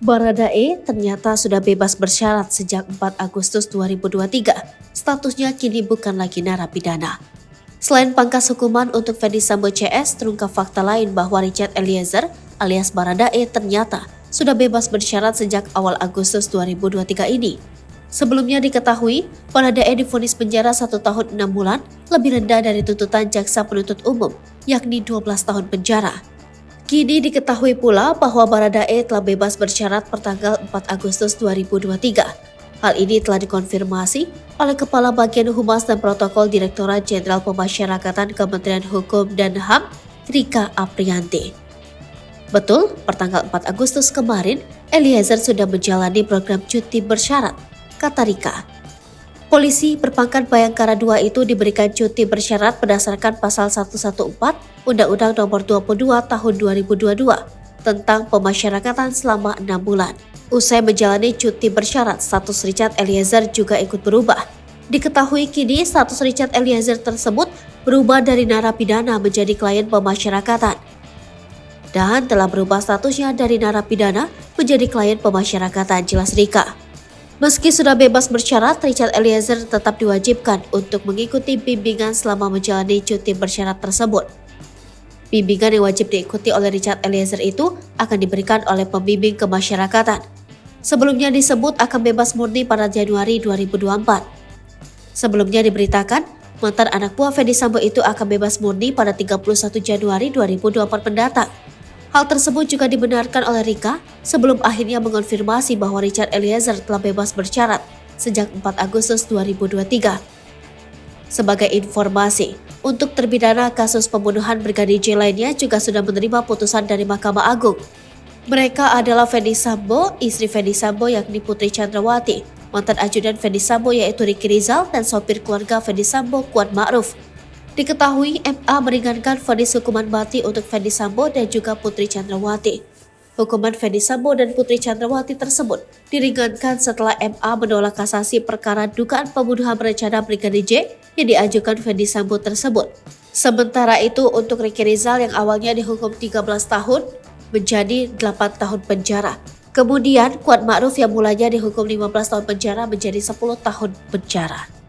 Baradae ternyata sudah bebas bersyarat sejak 4 Agustus 2023. Statusnya kini bukan lagi narapidana. Selain pangkas hukuman untuk Ferdy Sambo CS, terungkap fakta lain bahwa Richard Eliezer alias Baradae ternyata sudah bebas bersyarat sejak awal Agustus 2023 ini. Sebelumnya diketahui, Baradae divonis penjara 1 tahun 6 bulan, lebih rendah dari tuntutan jaksa penuntut umum, yakni 12 tahun penjara. Kini diketahui pula bahwa Baradae telah bebas bersyarat pertanggal 4 Agustus 2023. Hal ini telah dikonfirmasi oleh Kepala Bagian Humas dan Protokol Direktorat Jenderal Pemasyarakatan Kementerian Hukum dan HAM, Rika Aprianti. Betul, pertanggal 4 Agustus kemarin, Eliezer sudah menjalani program cuti bersyarat, kata Rika. Polisi berpangkat Bayangkara II itu diberikan cuti bersyarat berdasarkan pasal 114 Undang-Undang Nomor 22 Tahun 2022 tentang pemasyarakatan selama 6 bulan. Usai menjalani cuti bersyarat, status Richard Eliezer juga ikut berubah. Diketahui kini status Richard Eliezer tersebut berubah dari narapidana menjadi klien pemasyarakatan dan telah berubah statusnya dari narapidana menjadi klien pemasyarakatan, jelas Rika. Meski sudah bebas bersyarat, Richard Eliezer tetap diwajibkan untuk mengikuti bimbingan selama menjalani cuti bersyarat tersebut. Bimbingan yang wajib diikuti oleh Richard Eliezer itu akan diberikan oleh pembimbing kemasyarakatan. Sebelumnya disebut akan bebas murni pada Januari 2024. Sebelumnya diberitakan, mantan anak buah Ferdy Sambo itu akan bebas murni pada 31 Januari 2024 mendatang. Hal tersebut juga dibenarkan oleh Rika sebelum akhirnya mengonfirmasi bahwa Richard Eliezer telah bebas bersyarat sejak 4 Agustus 2023. Sebagai informasi, untuk terpidana kasus pembunuhan Brigadir J lainnya juga sudah menerima putusan dari Mahkamah Agung. Mereka adalah Ferdy Sambo, istri Ferdy Sambo yakni Putri Chandrawati, mantan ajudan Ferdy Sambo yaitu Ricky Rizal, dan sopir keluarga Ferdy Sambo Kuat Ma'ruf. Diketahui MA meringankan vonis hukuman mati untuk Ferdy Sambo dan juga Putri Chandrawati. Hukuman Ferdy Sambo dan Putri Chandrawati tersebut diringankan setelah MA menolak kasasi perkara dugaan pembunuhan berencana Brigadir J yang diajukan Ferdy Sambo tersebut. Sementara itu untuk Ricky Rizal yang awalnya dihukum 13 tahun menjadi 8 tahun penjara. Kemudian Kuat Ma'ruf yang mulanya dihukum 15 tahun penjara menjadi 10 tahun penjara.